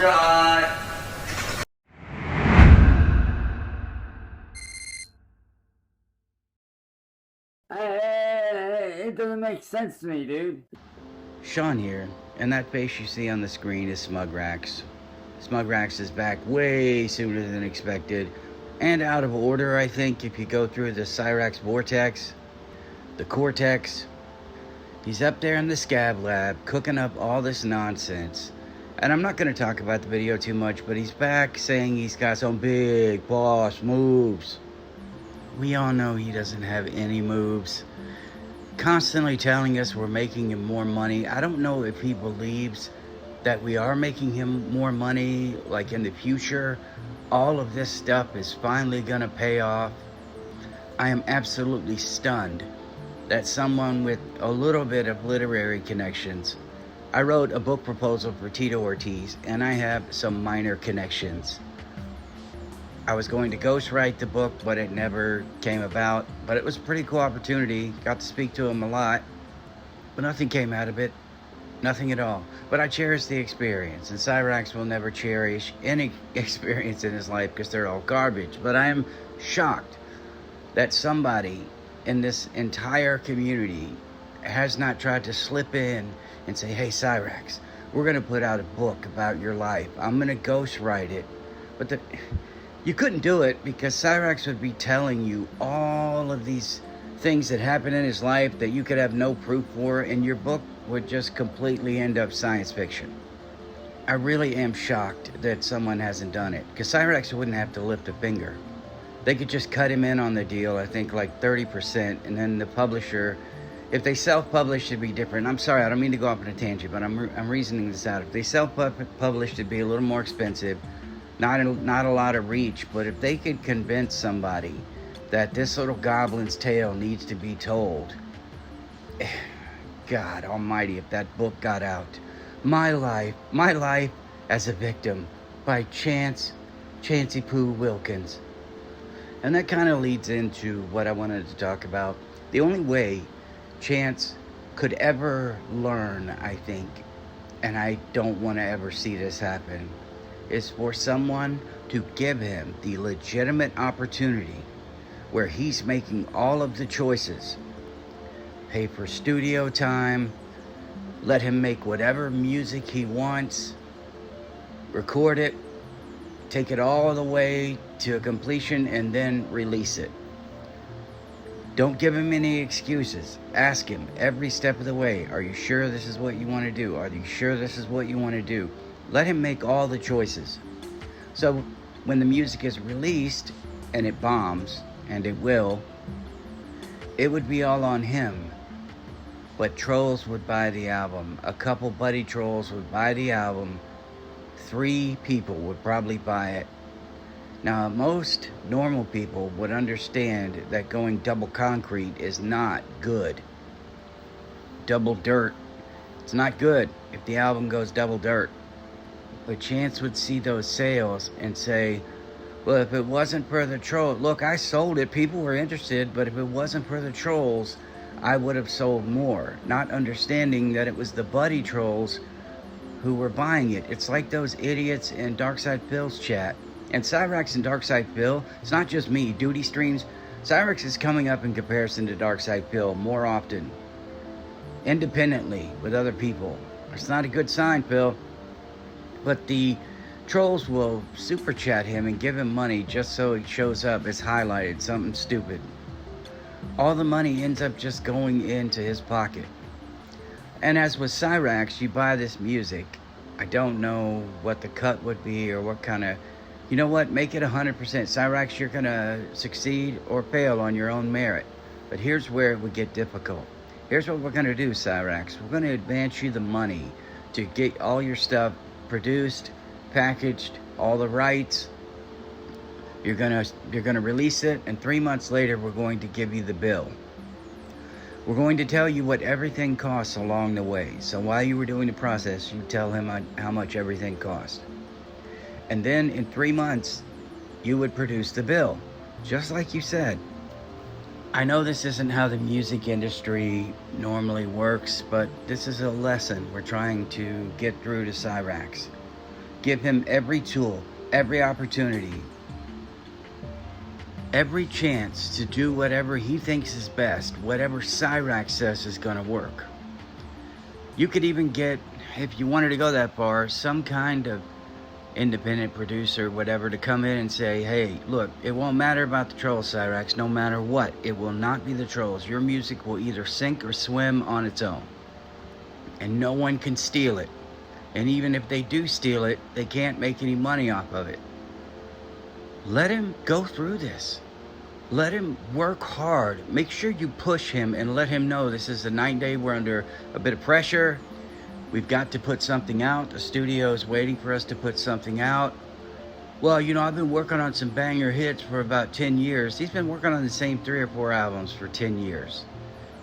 Foxtrot! It doesn't make sense to me, dude. Sean here, and that face you see on the screen is Smug Raxx. Smug Raxx is back way sooner than expected, and out of order, I think, if you go through the Cyrax vortex, the cortex. He's up there in the scab lab, cooking up all this nonsense. And I'm not going to talk about the video too much, but he's back saying he's got some big boss moves. We all know he doesn't have any moves. Constantly telling us we're making him more money. I don't know if he believes that we are making him more money, like in the future. All of this stuff is finally gonna pay off. I am absolutely stunned that someone with a little bit of literary connections. I wrote a book proposal for Tito Ortiz, and I have some minor connections. I was going to ghostwrite the book, but it never came about. But it was a pretty cool opportunity. Got to speak to him a lot, but nothing came out of it. Nothing at all. But I cherish the experience, and Cyrax will never cherish any experience in his life because they're all garbage. But I am shocked that somebody in this entire community has not tried to slip in and say, hey, Cyrax, we're going to put out a book about your life. I'm going to ghostwrite it. But you couldn't do it because Cyrax would be telling you all of these things that happened in his life that you could have no proof for, and your book would just completely end up science fiction. I really am shocked that someone hasn't done it, because Cyrax wouldn't have to lift a finger. They could just cut him in on the deal, I think like 30%, and then the publisher, if they self-publish, it'd be different. I'm sorry, I don't mean to go off on a tangent, but I'm reasoning this out. If they self-published, it'd be a little more expensive, not a lot of reach, but if they could convince somebody that this little goblin's tale needs to be told, God almighty, if that book got out. My life as a victim by Chancey Pooh Wilkins. And that kind of leads into what I wanted to talk about. The only way Chance could ever learn, I think, and I don't want to ever see this happen, is for someone to give him the legitimate opportunity where he's making all of the choices. Pay for studio time, let him make whatever music he wants, record it, take it all the way to completion, and then release it. Don't give him any excuses. Ask him every step of the way, are you sure this is what you want to do? Are you sure this is what you want to do? Let him make all the choices. So when the music is released and it bombs, and it will, it would be all on him. But trolls would buy the album. A couple buddy trolls would buy the album. 3 people would probably buy it. Now, most normal people would understand that going double concrete is not good. Double dirt, it's not good if the album goes double dirt. But Chance would see those sales and say, well, if it wasn't for the troll, look, I sold it, people were interested, but if it wasn't for the trolls, I would have sold more. Not understanding that it was the buddy trolls who were buying it. It's like those idiots in Darkside Phil's chat. And Cyrax and Darkside Phil, it's not just me, Duty Streams. Cyrax is coming up in comparison to Darkside Phil more often, independently with other people. It's not a good sign, Phil. But the trolls will super chat him and give him money just so he shows up as highlighted, something stupid. All the money ends up just going into his pocket. And as with Cyrax, you buy this music. I don't know what the cut would be or what kind of, you know what, make it 100%. Cyrax, you're gonna succeed or fail on your own merit. But here's where it would get difficult. Here's what we're gonna do, Cyrax. We're gonna advance you the money to get all your stuff produced, packaged, all the rights. You're gonna release it, and 3 months later we're going to give you the bill. We're going to tell you what everything costs along the way. So while you were doing the process, you tell him how much everything costs. And then in 3 months, you would produce the bill, just like you said. I know this isn't how the music industry normally works, but this is a lesson we're trying to get through to Cyrax. Give him every tool, every opportunity, every chance to do whatever he thinks is best, whatever Cyrax says is going to work. You could even get, if you wanted to go that far, some kind of independent producer, whatever, to come in and say, hey, look, it won't matter about the trolls, Cyrax, no matter what. It will not be the trolls. Your music will either sink or swim on its own. And no one can steal it. And even if they do steal it, they can't make any money off of it. Let him go through this. Let him work hard. Make sure you push him and let him know this is the 9th day. We're under a bit of pressure. We've got to put something out. The studio is waiting for us to put something out. Well, you know, I've been working on some banger hits for about 10 years. He's been working on the same 3 or 4 albums for 10 years.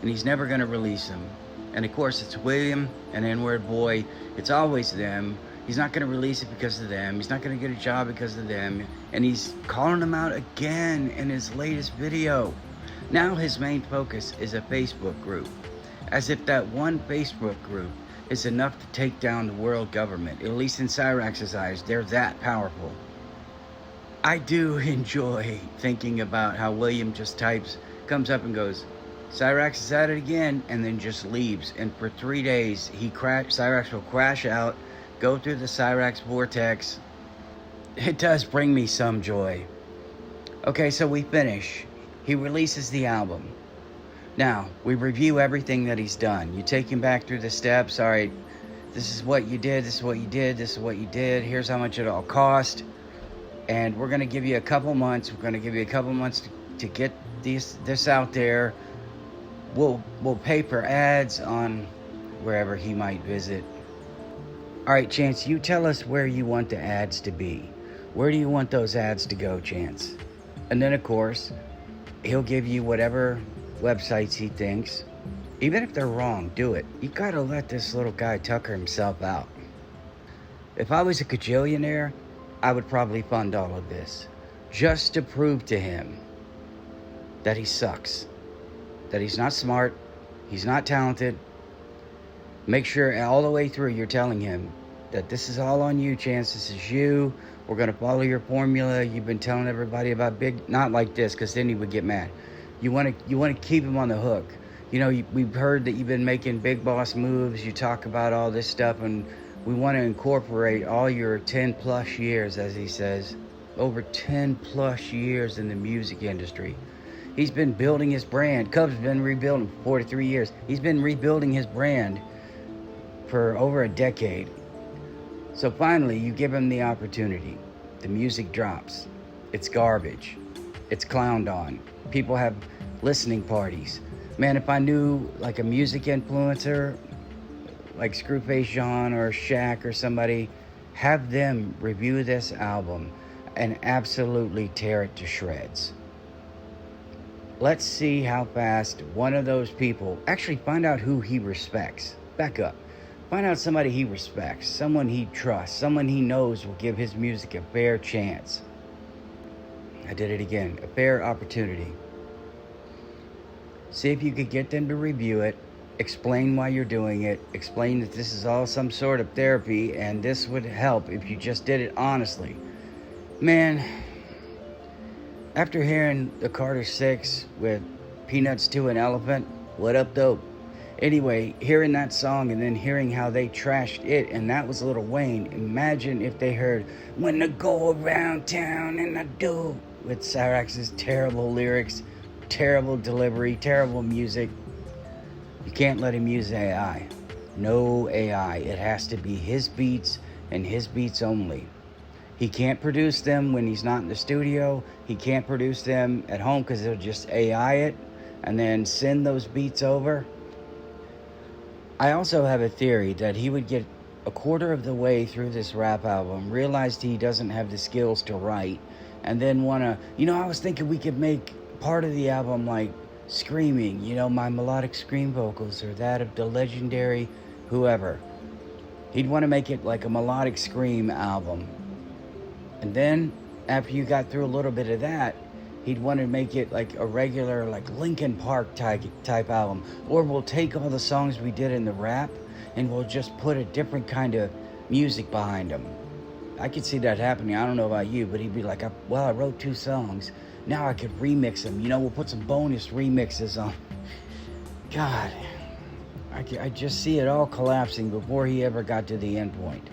And he's never going to release them. And of course, it's William and N-Word Boy. It's always them. He's not going to release it because of them. He's not going to get a job because of them. And he's calling them out again in his latest video. Now his main focus is a Facebook group. As if that one Facebook group is enough to take down the world government. At least in Cyrax's eyes, they're that powerful. I do enjoy thinking about how William just comes up and goes, Cyrax is at it again, and then just leaves. And for 3 days, Cyrax will crash out, go through the Cyrax vortex. It does bring me some joy. Okay, so we finish. He releases the album. Now, we review everything that he's done. You take him back through the steps. All right, this is what you did, this is what you did, this is what you did. Here's how much it all cost. And we're going to give you a couple months. We're going to give you a couple months to get this out there. We'll pay for ads on wherever he might visit. All right, Chance, you tell us where you want the ads to be. Where do you want those ads to go, Chance? And then, of course, he'll give you whatever websites he thinks. Even if they're wrong, do it. You gotta let this little guy tucker himself out. If I was a cajillionaire, I would probably fund all of this. Just to prove to him that he sucks. That he's not smart. He's not talented. Make sure all the way through you're telling him that this is all on you, Chance. This is you. We're gonna follow your formula. You've been telling everybody about big... Not like this, because then he would get mad. You want to keep him on the hook. You know, we've heard that you've been making big boss moves. You talk about all this stuff, and we want to incorporate all your 10 plus years, as he says, over 10 plus years in the music industry. He's been building his brand. Cub's been rebuilding for 43 years. He's been rebuilding his brand for over a decade. So finally, you give him the opportunity. The music drops. It's garbage. It's clowned on. People have listening parties. Man, if I knew like a music influencer, like Screwface John or Shaq or somebody, have them review this album and absolutely tear it to shreds. Let's see how fast one of those people, actually find out who he respects. Back up. Find out somebody he respects, someone he trusts, someone he knows will give his music a fair chance. I did it again. A fair opportunity. See if you could get them to review it. Explain why you're doing it. Explain that this is all some sort of therapy and this would help if you just did it honestly. Man, after hearing the Carter 6 with Peanuts to an Elephant, what up, dope? Anyway, hearing that song and then hearing how they trashed it, and that was Lil Wayne. Imagine if they heard When I Go Around Town and I Do, with Cyrax's terrible lyrics, terrible delivery, terrible music. You can't let him use AI. No AI. It has to be his beats and his beats only. He can't produce them when he's not in the studio. He can't produce them at home because he'll just AI it and then send those beats over. I also have a theory that he would get a quarter of the way through this rap album, realized he doesn't have the skills to write, and then want to, I was thinking we could make part of the album like screaming, my melodic scream vocals or that of the legendary whoever. He'd want to make it like a melodic scream album. And then after you got through a little bit of that, he'd want to make it like a regular like Linkin Park type album. Or we'll take all the songs we did in the rap and we'll just put a different kind of music behind them. I could see that happening. I don't know about you, but he'd be like, well, I wrote 2 songs. Now I could remix them. You know, we'll put some bonus remixes on. God, I just see it all collapsing before he ever got to the end point.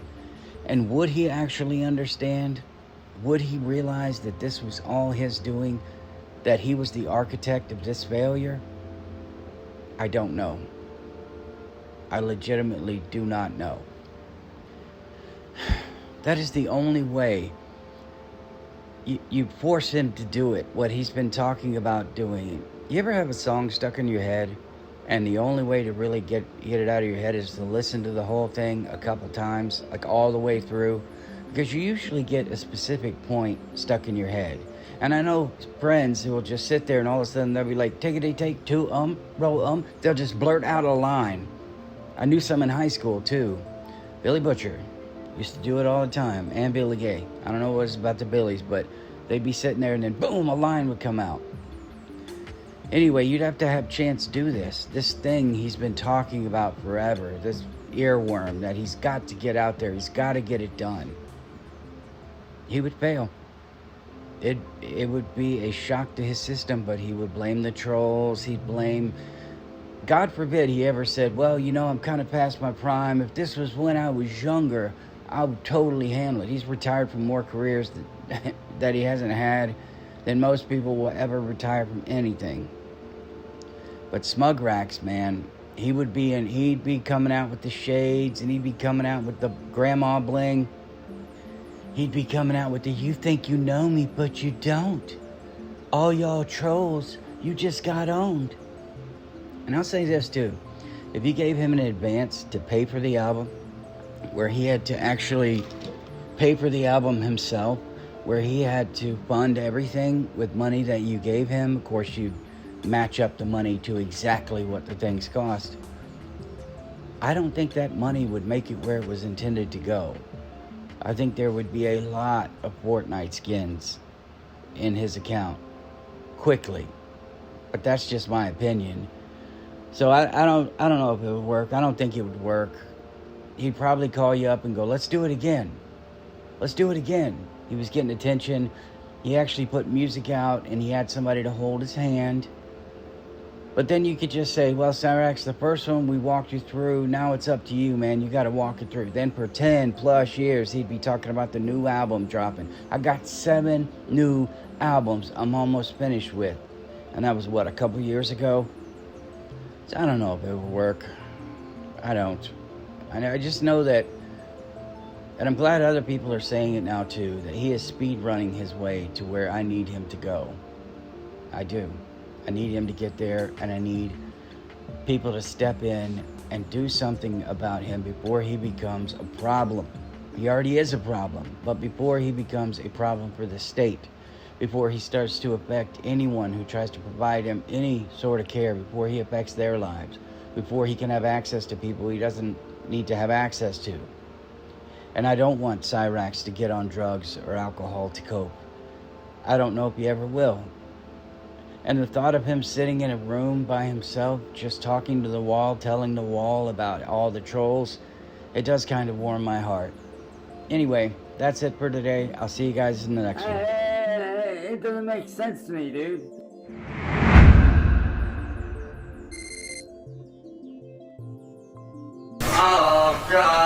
And would he actually understand? Would he realize that this was all his doing? That he was the architect of this failure? I don't know. I legitimately do not know. That is the only way. You force him to do it, what he's been talking about doing. You ever have a song stuck in your head, and the only way to really get it out of your head is to listen to the whole thing a couple times, like all the way through? Because you usually get a specific point stuck in your head. And I know friends who will just sit there and all of a sudden they'll be like, take 2, roll, They'll just blurt out a line. I knew some in high school too. Billy Butcher used to do it all the time, and Billy Gay. I don't know what it's about the Billies, but they'd be sitting there and then boom, a line would come out. Anyway, you'd have to have Chance do this. This thing he's been talking about forever, this earworm that he's got to get out there. He's got to get it done. He would fail. It would be a shock to his system, but he would blame the trolls. He'd blame... God forbid he ever said, well, you know, I'm kind of past my prime. If this was when I was younger, I would totally handle it. He's retired from more careers that he hasn't had than most people will ever retire from anything. But Smug Raxx, man, he'd be coming out with the shades, and he'd be coming out with the grandma bling. He'd be coming out with the, you think you know me, but you don't. All y'all trolls, you just got owned. And I'll say this too. If you gave him an advance to pay for the album, where he had to actually pay for the album himself, where he had to fund everything with money that you gave him, of course you'd match up the money to exactly what the things cost. I don't think that money would make it where it was intended to go. I think there would be a lot of Fortnite skins in his account quickly. But that's just my opinion. So I don't know if it would work. I don't think it would work. He'd probably call you up and go, let's do it again. Let's do it again. He was getting attention. He actually put music out and he had somebody to hold his hand. But then you could just say, well, Cyrax, the first one we walked you through, now it's up to you, man. You got to walk it through. Then for 10 plus years, he'd be talking about the new album dropping. I got 7 new albums I'm almost finished with. And that was, what, a couple years ago? So I don't know if it will work. I don't. I just know that, and I'm glad other people are saying it now too, that he is speed running his way to where I need him to go. I do. I need him to get there, and I need people to step in and do something about him before he becomes a problem. He already is a problem, but before he becomes a problem for the state, before he starts to affect anyone who tries to provide him any sort of care, before he affects their lives, before he can have access to people he doesn't need to have access to. And I don't want Cyrax to get on drugs or alcohol to cope. I don't know if he ever will. And the thought of him sitting in a room by himself, just talking to the wall, telling the wall about all the trolls, it does kind of warm my heart. Anyway, that's it for today. I'll see you guys in the next one. Hey, it doesn't make sense to me, dude. Oh, God.